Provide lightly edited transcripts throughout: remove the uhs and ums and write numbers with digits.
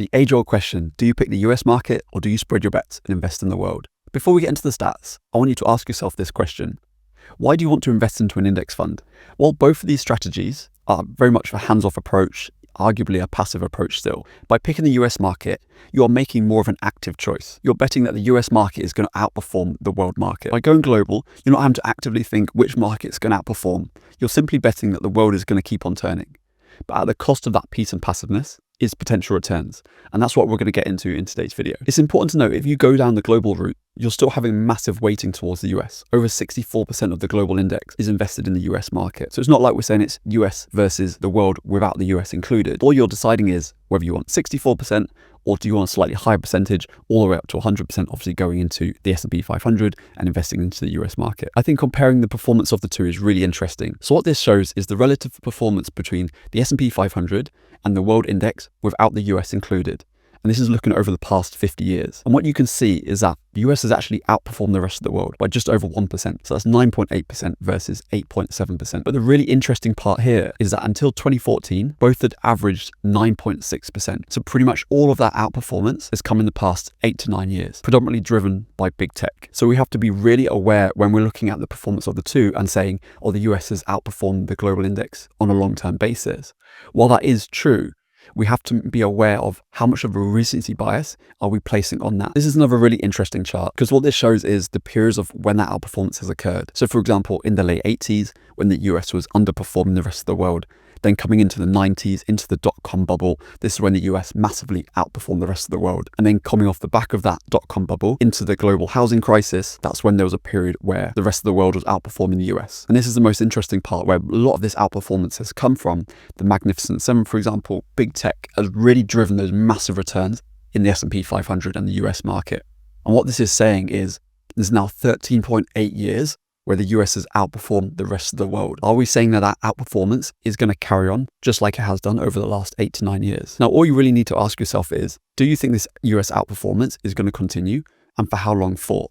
The age-old question, do you pick the US market or do you spread your bets and invest in the world? Before we get into the stats, I want you to ask yourself this question. Why do you want to invest into an index fund? Well, both of these strategies are very much a hands-off approach, arguably a passive approach still. By picking the US market, you are making more of an active choice. You're betting that the US market is going to outperform the world market. By going global, you're not having to actively think which market's going to outperform. You're simply betting that the world is going to keep on turning. But at the cost of that peace and passiveness is potential returns. And that's what we're going to get into in today's video. It's important to note, if you go down the global route, you're still having massive weighting towards the US. Over 64% of the global index is invested in the US market. So it's not like we're saying it's US versus the world without the US included. All you're deciding is whether you want 64% or do you want a slightly higher percentage, all the way up to 100%, obviously going into the S&P 500 and investing into the US market. I think comparing the performance of the two is really interesting. So what this shows is the relative performance between the S&P 500 and the world index without the US included. And this is looking over the past 50 years. And what you can see is that the US has actually outperformed the rest of the world by just over 1%. So that's 9.8% versus 8.7%. But the really interesting part here is that until 2014, both had averaged 9.6%. So pretty much all of that outperformance has come in the past 8 to 9 years, predominantly driven by big tech. So we have to be really aware when we're looking at the performance of the two and saying, oh, the US has outperformed the global index on a long-term basis. While that is true, we have to be aware of how much of a recency bias are we placing on that. This is another really interesting chart because what this shows is the periods of when that outperformance has occurred. So for example, in the late 80s, when the US was underperforming the rest of the world, then coming into the 90s, into the dot-com bubble, this is when the US massively outperformed the rest of the world. And then coming off the back of that dot-com bubble into the global housing crisis, that's when there was a period where the rest of the world was outperforming the US. And this is the most interesting part, where a lot of this outperformance has come from. The Magnificent Seven, for example, big tech has really driven those massive returns in the S&P 500 and the US market. And what this is saying is there's now 13.8 years where the US has outperformed the rest of the world. Are we saying that that outperformance is going to carry on just like it has done over the last 8 to 9 years? Now, all you really need to ask yourself is, do you think this US outperformance is going to continue, and for how long for?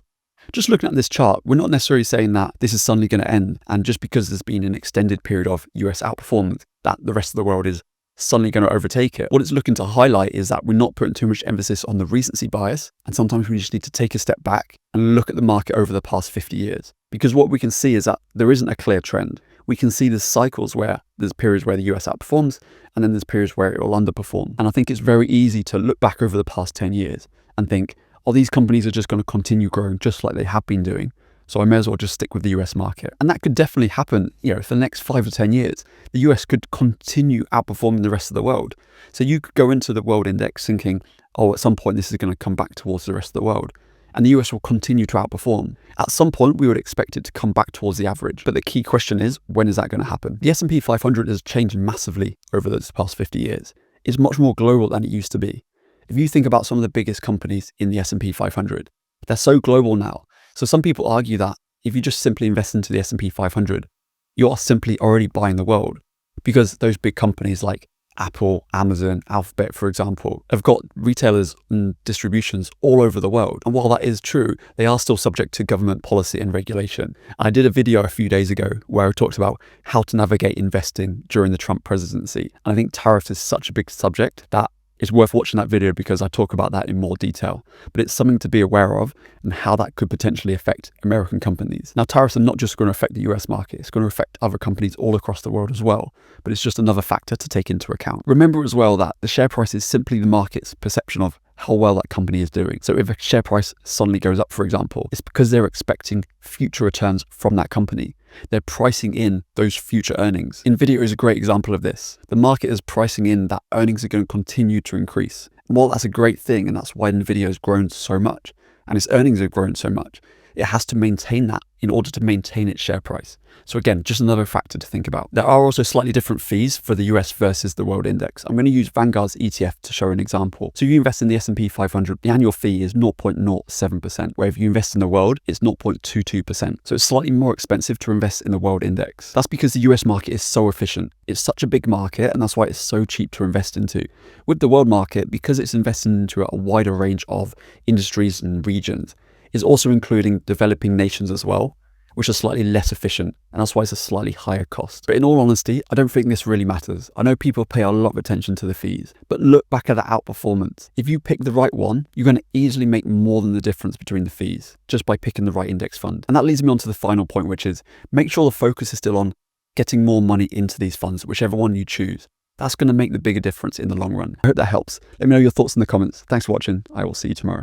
Just looking at this chart, we're not necessarily saying that this is suddenly going to end, and just because there's been an extended period of US outperformance, that the rest of the world is suddenly going to overtake it. What it's looking to highlight is that we're not putting too much emphasis on the recency bias, and sometimes we just need to take a step back and look at the market over the past 50 years. Because what we can see is that there isn't a clear trend. We can see the cycles where there's periods where the US outperforms, and then there's periods where it will underperform. And I think it's very easy to look back over the past 10 years and think, oh, these companies are just going to continue growing just like they have been doing, so I may as well just stick with the US market. And that could definitely happen, for the next 5 to 10 years. The US could continue outperforming the rest of the world. So you could go into the world index thinking, oh, at some point this is going to come back towards the rest of the world, and the US will continue to outperform. At some point, we would expect it to come back towards the average. But the key question is, when is that going to happen? The S&P 500 has changed massively over those past 50 years. It's much more global than it used to be. If you think about some of the biggest companies in the S&P 500, they're so global now. So some people argue that if you just simply invest into the S&P 500, you are simply already buying the world, because those big companies like Apple, Amazon, Alphabet, for example, have got retailers and distributions all over the world. And while that is true, they are still subject to government policy and regulation. I did a video a few days ago where I talked about how to navigate investing during the Trump presidency. And I think tariffs is such a big subject that it's worth watching that video because I talk about that in more detail. But it's something to be aware of and how that could potentially affect American companies. Now, tariffs are not just going to affect the US market, it's going to affect other companies all across the world as well. But it's just another factor to take into account. Remember as well that the share price is simply the market's perception of how well that company is doing. So if a share price suddenly goes up, for example, it's because they're expecting future returns from that company. They're pricing in those future earnings. NVIDIA is a great example of this. The market is pricing in that earnings are going to continue to increase. And while that's a great thing, and that's why NVIDIA has grown so much, and its earnings have grown so much, it has to maintain that in order to maintain its share price. So again, just another factor to think about. There are also slightly different fees for the US versus the world index. I'm going to use Vanguard's ETF to show an example. So if you invest in the S&P 500, the annual fee is 0.07%, where if you invest in the world, it's 0.22%. So it's slightly more expensive to invest in the world index. That's because the US market is so efficient. It's such a big market, and that's why it's so cheap to invest into. With the world market, because it's investing into a wider range of industries and regions, is also including developing nations as well, which are slightly less efficient, and that's why it's a slightly higher cost. But in all honesty, I don't think this really matters. I know people pay a lot of attention to the fees, but look back at the outperformance. If you pick the right one, you're going to easily make more than the difference between the fees just by picking the right index fund. And that leads me on to the final point, which is make sure the focus is still on getting more money into these funds, whichever one you choose. That's going to make the bigger difference in the long run. I hope that helps. Let me know your thoughts in the comments. Thanks for watching. I will see you tomorrow.